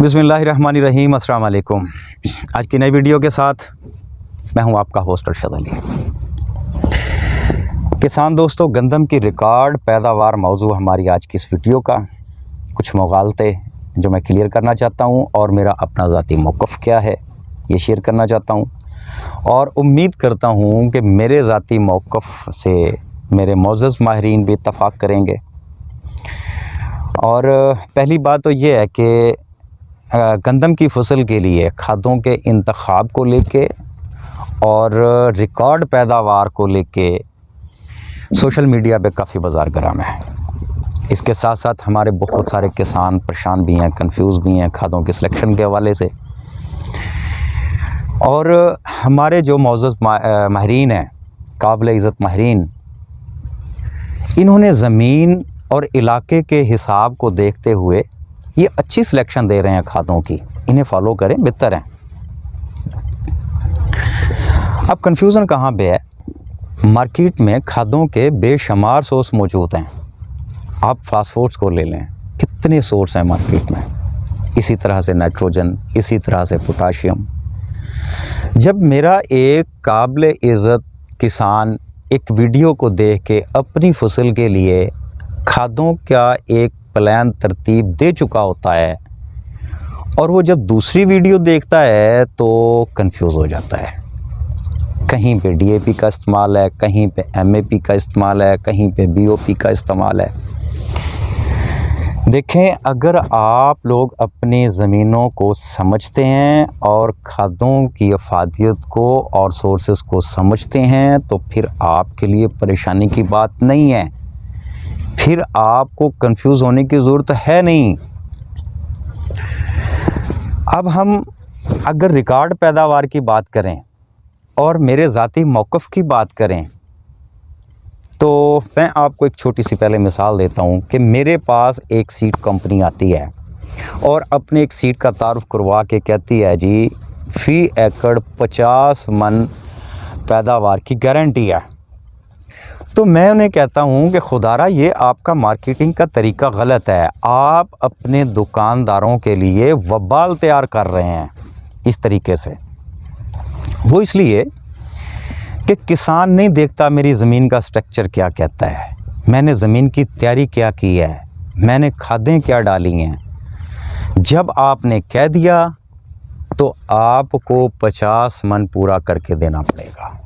बिस्मिल्लाहिर्रहमानिर्रहीम। अस्सलाम वालेकुम। आज की नई वीडियो के साथ मैं हूं आपका होस्ट अरशद अली। किसान दोस्तों, गंदम की रिकॉर्ड पैदावार मौजू हमारी आज की इस वीडियो का कुछ मुगालते जो मैं क्लियर करना चाहता हूं और मेरा अपना ज़ाती मौक़िफ़ क्या है ये शेयर करना चाहता हूं, और उम्मीद करता हूं कि मेरे ज़ाती मौक़िफ़ से मेरे मोअज़्ज़ज़ माहिरीन भी इत्तफ़ाक़ करेंगे। और पहली बात तो ये है कि गंदम की फसल के लिए खादों के इंतखाब को लेके और रिकॉर्ड पैदावार को लेके सोशल मीडिया पे काफ़ी बाज़ार गर्म है। इसके साथ साथ हमारे बहुत सारे किसान परेशान भी हैं, कंफ्यूज भी हैं खादों के सिलेक्शन के हवाले से। और हमारे जो मोअज़्ज़ज़ माहिरीन हैं, काबिल इज़्ज़त माहिरीन, इन्होंने ज़मीन और इलाके के हिसाब को देखते हुए ये अच्छी सिलेक्शन दे रहे हैं खादों की। इन्हें फॉलो करें, बेहतर है। अब कंफ्यूजन कहाँ पे है? मार्केट में खादों के बेशुमार सोर्स मौजूद हैं। आप फास्फोर्स को ले लें, कितने सोर्स हैं मार्केट में। इसी तरह से नाइट्रोजन, इसी तरह से पोटाशियम। जब मेरा एक काबिल इज़्ज़त किसान एक वीडियो को देख के अपनी फसल के लिए खादों का एक प्लान तरतीब दे चुका होता है और वो जब दूसरी वीडियो देखता है तो कंफ्यूज हो जाता है। कहीं पे डीएपी का इस्तेमाल है, कहीं पे एमएपी का इस्तेमाल है, कहीं पे बीओपी का इस्तेमाल है। देखें, अगर आप लोग अपनी ज़मीनों को समझते हैं और खादों की अफादियत को और सोर्सेस को समझते हैं तो फिर आपके लिए परेशानी की बात नहीं है। फिर आपको कंफ्यूज होने की ज़रूरत है नहीं। अब हम अगर रिकॉर्ड पैदावार की बात करें और मेरे ज़ाती मौक़िफ़ की बात करें तो मैं आपको एक छोटी सी पहले मिसाल देता हूं कि मेरे पास एक सीड कंपनी आती है और अपने एक सीड का तारुफ करवा के कहती है जी फी एकड़ 50 मन पैदावार की गारंटी है। तो मैं उन्हें कहता हूं कि खुदारा ये आपका मार्केटिंग का तरीका गलत है। आप अपने दुकानदारों के लिए वबाल तैयार कर रहे हैं इस तरीके से। वो इसलिए कि किसान नहीं देखता मेरी ज़मीन का स्ट्रक्चर क्या कहता है, मैंने ज़मीन की तैयारी क्या की है, मैंने खादें क्या डाली हैं। जब आपने कह दिया तो आपको 50 मन पूरा करके देना पड़ेगा।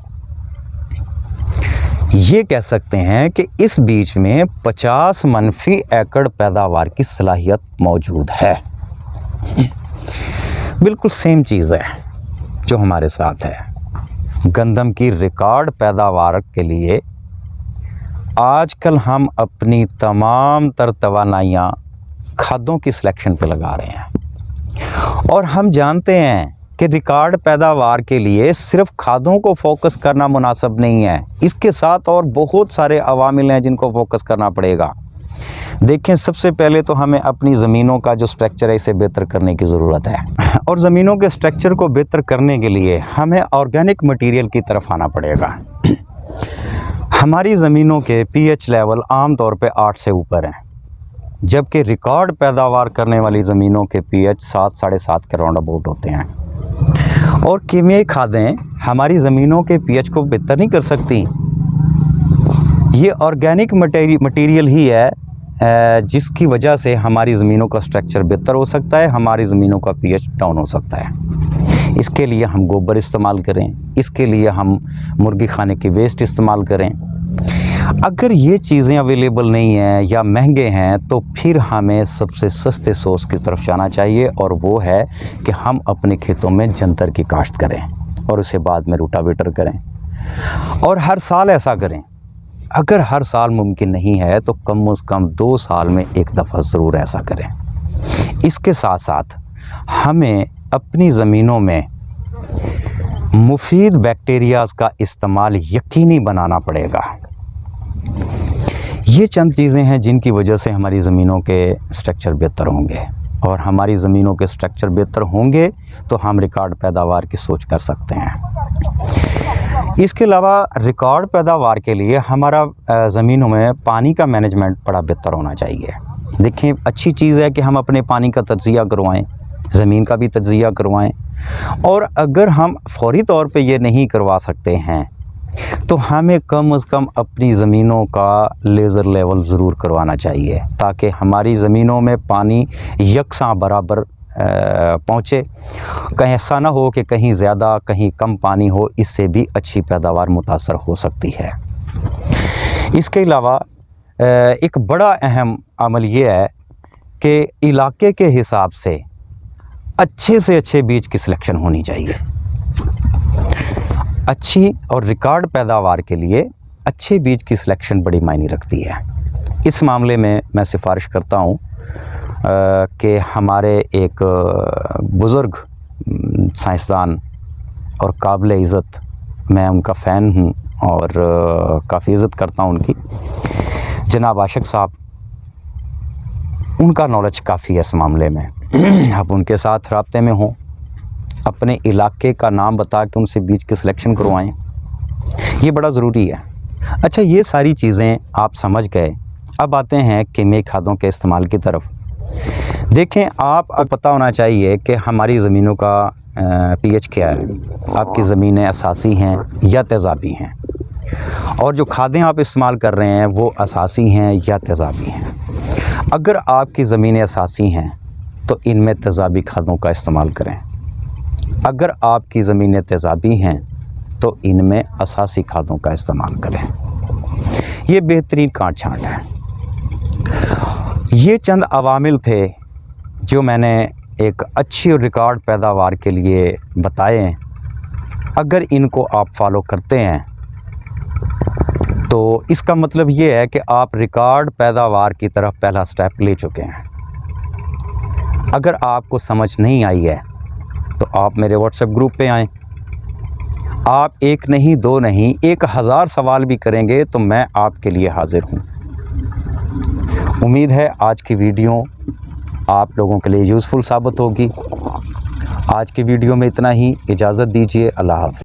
ये कह सकते हैं कि इस बीच में 50 मन फी एकड़ पैदावार की सलाहियत मौजूद है। बिल्कुल सेम चीज़ है जो हमारे साथ है। गंदम की रिकॉर्ड पैदावार के लिए आजकल हम अपनी तमाम तर तवानाइयाँ खादों की सिलेक्शन पे लगा रहे हैं और हम जानते हैं कि रिकॉर्ड पैदावार के लिए सिर्फ खादों को फोकस करना मुनासिब नहीं है। इसके साथ और बहुत सारे अवामिल हैं जिनको फोकस करना पड़ेगा। देखें, सबसे पहले तो हमें अपनी ज़मीनों का जो स्ट्रक्चर है इसे बेहतर करने की ज़रूरत है और ज़मीनों के स्ट्रक्चर को बेहतर करने के लिए हमें ऑर्गेनिक मटेरियल की तरफ आना पड़ेगा। हमारी ज़मीनों के पीएच लेवल आम तौर पे 8 से ऊपर हैं, जबकि रिकॉर्ड पैदावार करने वाली ज़मीनों के पीएच 7 साढ़े 7 के राउंड अबाउट होते हैं। और कीमियाई खादें हमारी ज़मीनों के पीएच को बेहतर नहीं कर सकती। ये ऑर्गेनिक मटेरियल ही है जिसकी वजह से हमारी ज़मीनों का स्ट्रक्चर बेहतर हो सकता है, हमारी ज़मीनों का पीएच डाउन हो सकता है। इसके लिए हम गोबर इस्तेमाल करें, इसके लिए हम मुर्गी खाने की वेस्ट इस्तेमाल करें। अगर ये चीज़ें अवेलेबल नहीं हैं या महंगे हैं तो फिर हमें सबसे सस्ते सोर्स की तरफ जाना चाहिए और वो है कि हम अपने खेतों में जंतर की काश्त करें और उसे बाद में रोटावेटर करें और हर साल ऐसा करें। अगर हर साल मुमकिन नहीं है तो कम से कम 2 साल में एक दफ़ा ज़रूर ऐसा करें। इसके साथ साथ हमें अपनी ज़मीनों में मुफीद बैक्टीरियाज़ का इस्तेमाल यकीनी बनाना पड़ेगा। ये चंद चीज़ें हैं जिनकी वजह से हमारी ज़मीनों के स्ट्रक्चर बेहतर होंगे और हमारी ज़मीनों के स्ट्रक्चर बेहतर होंगे तो हम रिकॉर्ड पैदावार की सोच कर सकते हैं। इसके अलावा रिकॉर्ड पैदावार के लिए हमारा ज़मीनों में पानी का मैनेजमेंट बड़ा बेहतर होना चाहिए। देखिए, अच्छी चीज़ है कि हम अपने पानी का तज्ज़िया करवाएं, ज़मीन का भी तज्ज़िया करवाएं। और अगर हम फौरी तौर पे ये नहीं करवा सकते हैं तो हमें कम से कम अपनी ज़मीनों का लेज़र लेवल ज़रूर करवाना चाहिए, ताकि हमारी ज़मीनों में पानी यकसां बराबर पहुँचे। कहीं ऐसा ना हो कि कहीं ज़्यादा कहीं कम पानी हो, इससे भी अच्छी पैदावार मुतासर हो सकती है। इसके अलावा एक बड़ा अहम अमल ये है कि इलाके के हिसाब से अच्छे बीज की सिलेक्शन होनी चाहिए। अच्छी और रिकॉर्ड पैदावार के लिए अच्छे बीज की सिलेक्शन बड़ी मायने रखती है। इस मामले में मैं सिफारिश करता हूँ कि हमारे एक बुज़ुर्ग साइंसदान और काबिल इज़्ज़त, मैं उनका फ़ैन हूँ और काफ़ी इज़्ज़त करता हूँ उनकी, जनाब आशिक साहब, उनका नॉलेज काफ़ी है इस मामले में। आप उनके साथ राब्ते में हों, अपने इलाके का नाम बता के उनसे बीज की सिलेक्शन करवाएं, ये बड़ा ज़रूरी है। अच्छा, ये सारी चीज़ें आप समझ गए। अब आते हैं कीमियाई खादों के इस्तेमाल की तरफ। देखें, आपको पता होना चाहिए कि हमारी ज़मीनों का पीएच क्या है। आपकी ज़मीनें असासी हैं या तेज़ाबी हैं, और जो खादें आप इस्तेमाल कर रहे हैं वो असासी हैं या तेज़ाबी हैं। अगर आपकी ज़मीनें असासी हैं तो इनमें तेज़ाबी खादों का इस्तेमाल करें। अगर आपकी ज़मीनें तेज़ाबी हैं तो इनमें असासी खादों का इस्तेमाल करें। ये बेहतरीन काट छांट है। ये चंद अवामिल थे जो मैंने एक अच्छी और रिकॉर्ड पैदावार के लिए बताए हैं। अगर इनको आप फॉलो करते हैं तो इसका मतलब ये है कि आप रिकॉर्ड पैदावार की तरफ पहला स्टेप ले चुके हैं। अगर आपको समझ नहीं आई है तो आप मेरे व्हाट्सएप ग्रुप पे आएँ। आप एक नहीं, दो नहीं, 1000 सवाल भी करेंगे तो मैं आपके लिए हाजिर हूँ। उम्मीद है आज की वीडियो आप लोगों के लिए यूज़फुल साबित होगी। आज की वीडियो में इतना ही। इजाज़त दीजिए। अल्लाह हाफ़िज़।